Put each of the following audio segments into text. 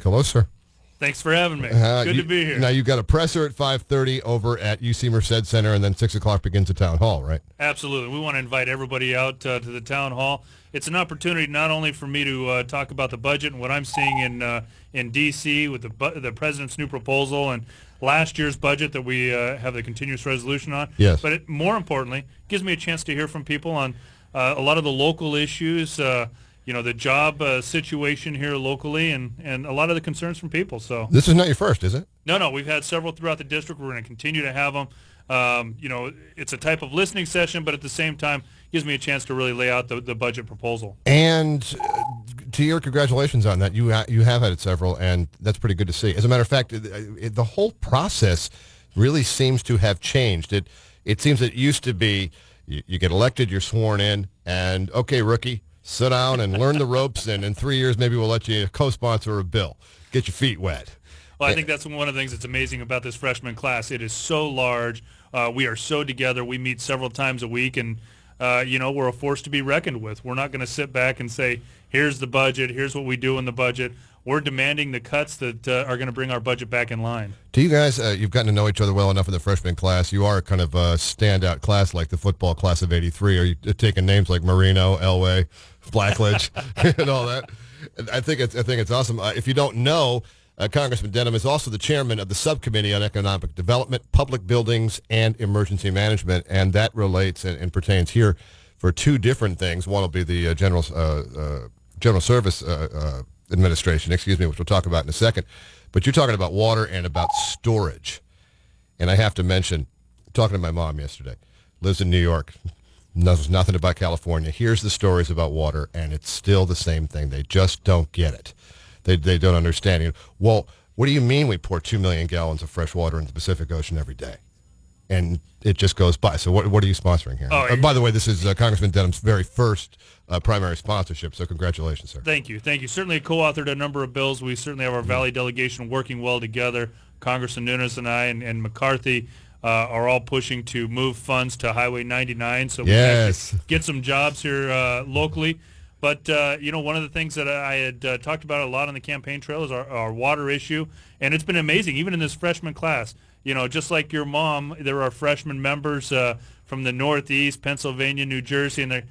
Hello, sir. Thanks for having me. Good to be here. Now, you've got a presser at 5:30 over at UC Merced Center, and then 6 o'clock begins at Town Hall, right? Absolutely. We want to invite everybody out to the Town Hall. It's an opportunity not only for me to talk about the budget and what I'm seeing in D.C. with the President's new proposal and last year's budget that we have the continuous resolution on. Yes. But more importantly, gives me a chance to hear from people on a lot of the local issues, the job situation here locally, and a lot of the concerns from people. So this is not your first, is it? No. We've had several throughout the district. We're going to continue to have them. It's a type of listening session, but at the same time, gives me a chance to really lay out the budget proposal. And to your congratulations on that. You have had several, and that's pretty good to see. As a matter of fact, the whole process really seems to have changed. It seems that it used to be you get elected, you're sworn in, and okay, rookie, sit down and learn the ropes, and in 3 years maybe we'll let you co-sponsor a bill. Get your feet wet. Well, I think that's one of the things that's amazing about this freshman class. It is so large. We are so together. We meet several times a week, and we're a force to be reckoned with. We're not going to sit back and say, here's the budget, here's what we do in the budget. We're demanding the cuts that are going to bring our budget back in line. Do you guys, you've gotten to know each other well enough in the freshman class. You are kind of a standout class like the football class of '83. Are you taking names like Marino, Elway, Blackledge, and all that? I think it's awesome. If you don't know, Congressman Denham is also the chairman of the Subcommittee on Economic Development, Public Buildings, and Emergency Management, and that relates and pertains here for two different things. One will be the General Service Administration, which we'll talk about in a second. But you're talking about water and about storage. And I have to mention, talking to my mom yesterday, lives in New York, knows nothing about California, hears the stories about water, and it's still the same thing. They just don't get it. They don't understand. Well, what do you mean we pour 2 million gallons of fresh water into the Pacific Ocean every day? And it just goes by. So what are you sponsoring here? By the way, this is Congressman Denham's very first primary sponsorship, so congratulations, sir. Thank you. Certainly co-authored a number of bills. We certainly have our Valley delegation working well together. Congressman Nunes and I and McCarthy are all pushing to move funds to Highway 99 so we can actually get some jobs here locally. But, one of the things that I had talked about a lot on the campaign trail is our water issue, and it's been amazing, even in this freshman class. Just like your mom, there are freshman members from the Northeast, Pennsylvania, New Jersey, and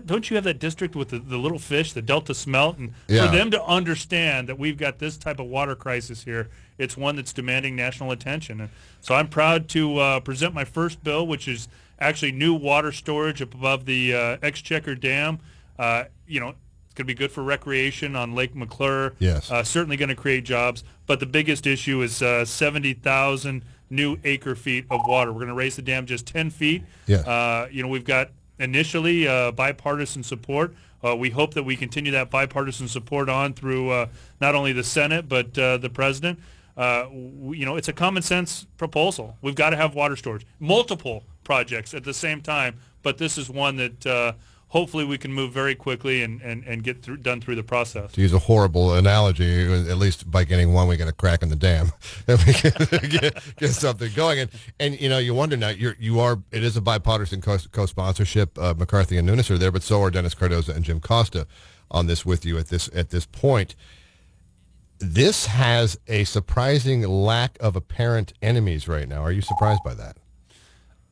don't you have that district with the little fish, the Delta smelt? And for them to understand that we've got this type of water crisis here, it's one that's demanding national attention. And so I'm proud to present my first bill, which is actually new water storage up above the Exchequer Dam. It's going to be good for recreation on Lake McClure. Yes. Certainly going to create jobs. But the biggest issue is 70,000 new acre feet of water. We're going to raise the dam just 10 feet. Yeah. We've got initially bipartisan support. We hope that we continue that bipartisan support on through not only the Senate but the President. It's a common sense proposal. We've got to have water storage. Multiple projects at the same time, but this is one that hopefully we can move very quickly and get done through the process. To use a horrible analogy, at least by getting one, we get a crack in the dam. If we can get something going. And you wonder now, it is a bipartisan co-sponsorship. McCarthy and Nunes are there, but so are Dennis Cardoza and Jim Costa on this with you at this point. This has a surprising lack of apparent enemies right now. Are you surprised by that?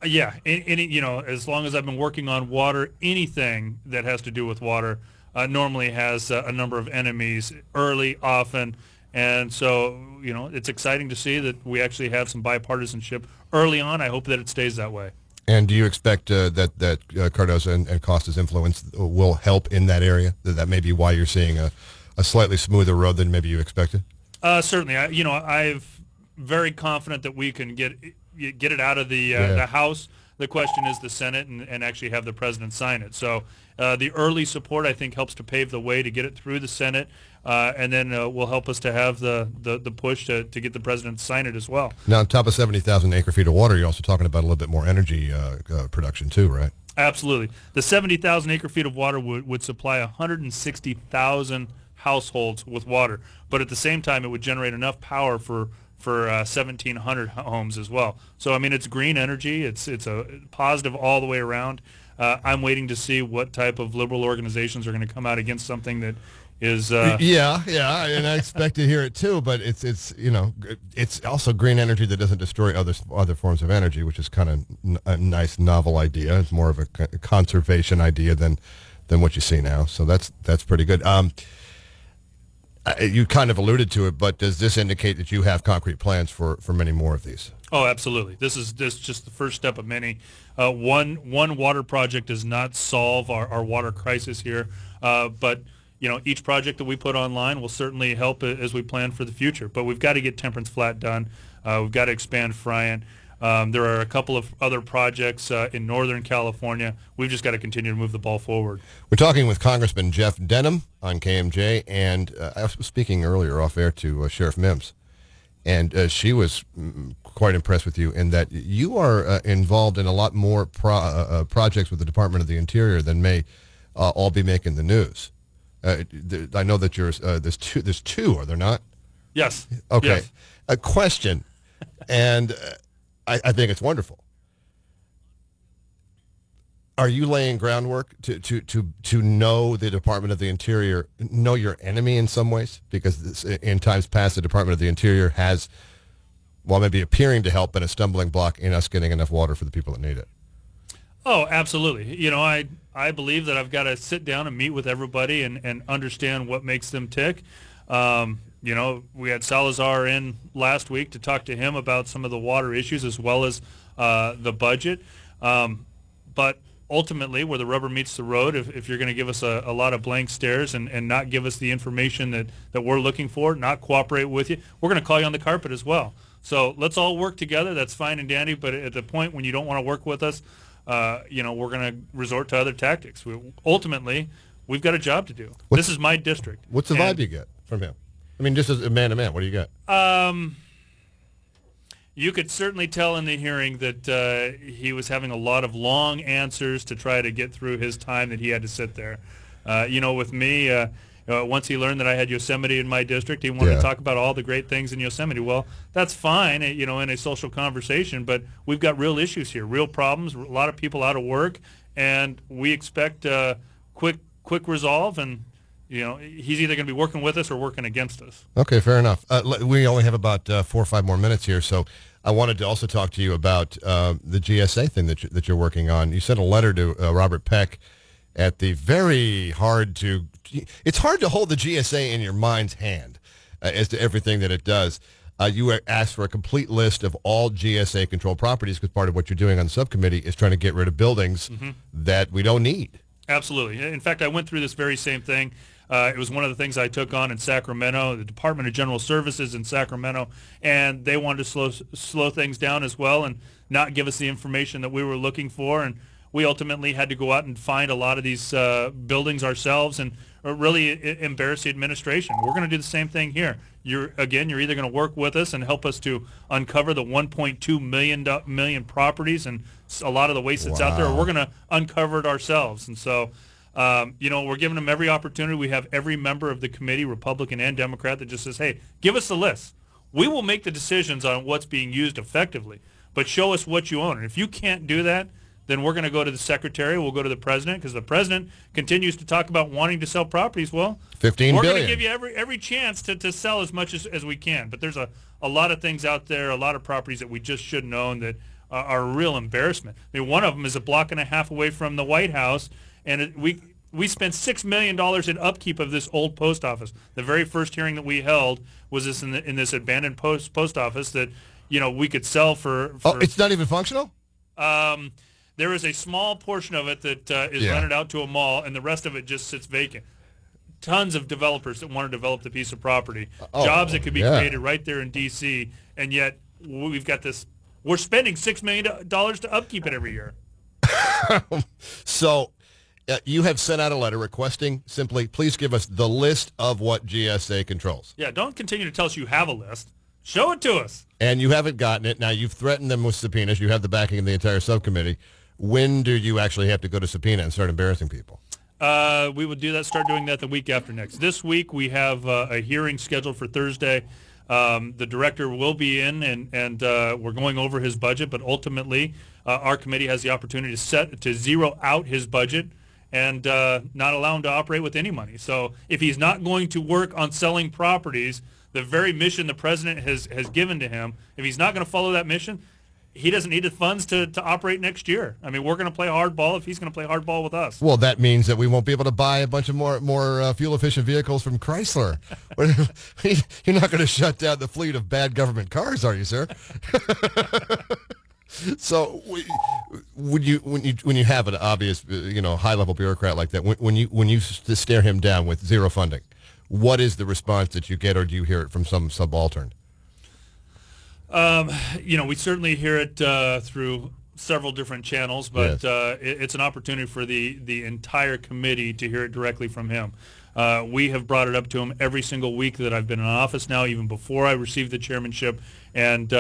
Yeah, as long as I've been working on water, anything that has to do with water normally has a number of enemies early, often, and so it's exciting to see that we actually have some bipartisanship early on. I hope that it stays that way. And do you expect that Cardoza and Costa's influence will help in that area? That may be why you're seeing a slightly smoother road than maybe you expected? Certainly. I'm very confident that we can get it out of the House. The question is the Senate and actually have the President sign it. So the early support, I think, helps to pave the way to get it through the Senate, and then will help us to have the push to get the President to sign it as well. Now, on top of 70,000 acre feet of water, you're also talking about a little bit more energy production too, right? Absolutely. The 70,000 acre feet of water would supply 160,000 households with water, but at the same time, it would generate enough power for 1,700 homes as well. So, it's green energy. It's a positive all the way around. I'm waiting to see what type of liberal organizations are going to come out against something that is yeah, and I expect to hear it too. But it's also green energy that doesn't destroy other forms of energy, which is kind of a nice novel idea. It's more of a conservation idea than what you see now. So that's pretty good. You kind of alluded to it, but does this indicate that you have concrete plans for many more of these? Oh, absolutely. This is just the first step of many. One water project does not solve our water crisis here, but each project that we put online will certainly help as we plan for the future. But we've got to get Temperance Flat done. We've got to expand Friant. There are a couple of other projects in Northern California. We've just got to continue to move the ball forward. We're talking with Congressman Jeff Denham on KMJ, and I was speaking earlier off air to Sheriff Mims, and she was quite impressed with you in that you are involved in a lot more projects with the Department of the Interior than may all be making the news. I know that there's two, are there not? Yes. Okay. Yes. A question, and I think it's wonderful. Are you laying groundwork to know the Department of the Interior, know your enemy in some ways? Because in times past, the Department of the Interior has, while maybe appearing to help, been a stumbling block in us getting enough water for the people that need it. Oh, absolutely. I believe that I've got to sit down and meet with everybody and understand what makes them tick. We had Salazar in last week to talk to him about some of the water issues as well as the budget. But ultimately, where the rubber meets the road, if you're going to give us a lot of blank stares and not give us the information that we're looking for, not cooperate with you, we're going to call you on the carpet as well. So let's all work together. That's fine and dandy. But at the point when you don't want to work with us, we're going to resort to other tactics. Ultimately, we've got a job to do. This is my district. What's the vibe you get from him? I mean, just as a man-to-man, what do you get? You could certainly tell in the hearing that he was having a lot of long answers to try to get through his time that he had to sit there. With me, once he learned that I had Yosemite in my district, he wanted to talk about all the great things in Yosemite. Well, that's fine, in a social conversation, but we've got real issues here, real problems, a lot of people out of work, and we expect quick resolve, and he's either going to be working with us or working against us. Okay, fair enough. We only have about 4 or 5 more minutes here, so I wanted to also talk to you about the GSA thing that you're working on. You sent a letter to Robert Peck at the it's hard to hold the GSA in your mind's hand as to everything that it does. You asked for a complete list of all GSA-controlled properties because part of what you're doing on the subcommittee is trying to get rid of buildings that we don't need. Absolutely. In fact, I went through this very same thing. It was one of the things I took on in Sacramento, the Department of General Services in Sacramento, and they wanted to slow things down as well and not give us the information that we were looking for. And we ultimately had to go out and find a lot of these buildings ourselves and really embarrass the administration. We're going to do the same thing here. You're either going to work with us and help us to uncover the 1.2 million properties and a lot of the waste that's out there, or we're going to uncover it ourselves. And so we're giving them every opportunity. We have every member of the committee, Republican and Democrat, that just says, hey, give us the list. We will make the decisions on what's being used effectively, but show us what you own. And if you can't do that, then we're going to go to the secretary. We'll go to the president because the president continues to talk about wanting to sell properties. Well, $15 billion. We're going to give you every chance to sell as much as we can. But there's a lot of things out there, a lot of properties that we just shouldn't own that are a real embarrassment. I mean, one of them is a block and a half away from the White House, and we spent $6 million in upkeep of this old post office. The very first hearing that we held was in this abandoned post office that we could sell for. Oh, it's not even functional? There is a small portion of it that is rented out to a mall, and the rest of it just sits vacant. Tons of developers that want to develop the piece of property, jobs that could be created right there in D.C., and yet we've got this. We're spending $6 million to upkeep it every year. So you have sent out a letter requesting simply, please give us the list of what GSA controls. Yeah, don't continue to tell us you have a list. Show it to us. And you haven't gotten it. Now, you've threatened them with subpoenas. You have the backing of the entire subcommittee. When do you actually have to go to subpoena and start embarrassing people? We would start doing that the week after next. This week we have a hearing scheduled for Thursday. The director will be in, and we're going over his budget, but ultimately our committee has the opportunity to zero out his budget and not allow him to operate with any money. So if he's not going to work on selling properties, the very mission the president has given to him, if he's not going to follow that mission, he doesn't need the funds to operate next year. I mean, we're going to play hardball if he's going to play hardball with us. Well, that means that we won't be able to buy a bunch of more fuel-efficient vehicles from Chrysler. You're not going to shut down the fleet of bad government cars, are you, sir? So, when you have an obvious, high-level bureaucrat like that, when you stare him down with zero funding, what is the response that you get, or do you hear it from some subaltern? We certainly hear it through several different channels, but yes. It's an opportunity for the entire committee to hear it directly from him. We have brought it up to him every single week that I've been in office now, even before I received the chairmanship, and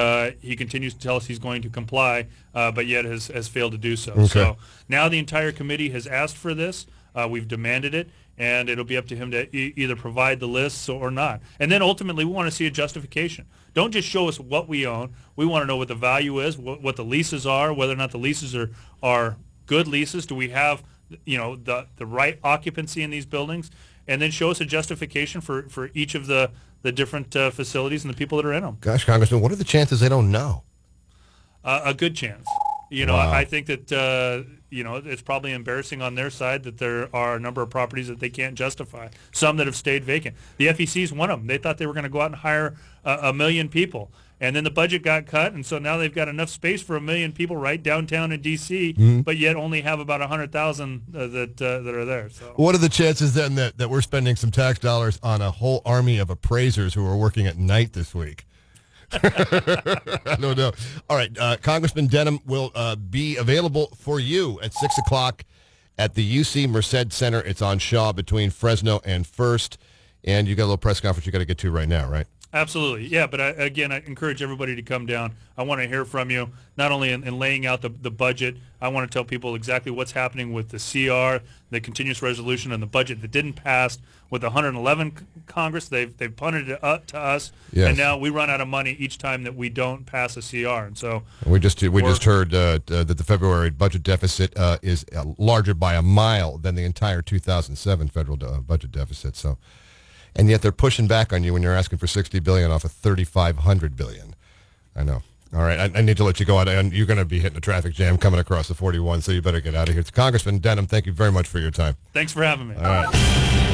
he continues to tell us he's going to comply, but yet has failed to do so. Okay. So now the entire committee has asked for this. We've demanded it, and it'll be up to him to either provide the lists or not. And then ultimately, we want to see a justification. Don't just show us what we own. We want to know what the value is, what the leases are, whether or not the leases are good leases. Do we have the right occupancy in these buildings? And then show us a justification for each of the different facilities and the people that are in them. Gosh, Congressman, what are the chances they don't know? A good chance. Wow. I think that it's probably embarrassing on their side that there are a number of properties that they can't justify. Some that have stayed vacant. The FEC is one of them. They thought they were going to go out and hire 1 million people, and then the budget got cut, and so now they've got enough space for 1 million people right downtown in D.C., but yet only have about 100,000 that are there. So, what are the chances then that we're spending some tax dollars on a whole army of appraisers who are working at night this week? I don't know. All right, Congressman Denham will be available for you at 6 o'clock at the UC Merced Center. It's on Shaw between Fresno and First, and you got a little press conference you got to get to right now, right? Absolutely. Yeah, but I encourage everybody to come down. I want to hear from you, not only in laying out the budget. I want to tell people exactly what's happening with the CR, the continuous resolution, and the budget that didn't pass with the 111 Congress. They've punted it up to us, yes. And now we run out of money each time that we don't pass a CR. And so we just heard that the February budget deficit is larger by a mile than the entire 2007 federal budget deficit. So. And yet they're pushing back on you when you're asking for $60 billion off of $3,500 billion. I know. All right, I need to let you go out, and you're going to be hitting a traffic jam coming across the 41, so you better get out of here. Congressman Denham, thank you very much for your time. Thanks for having me. All right.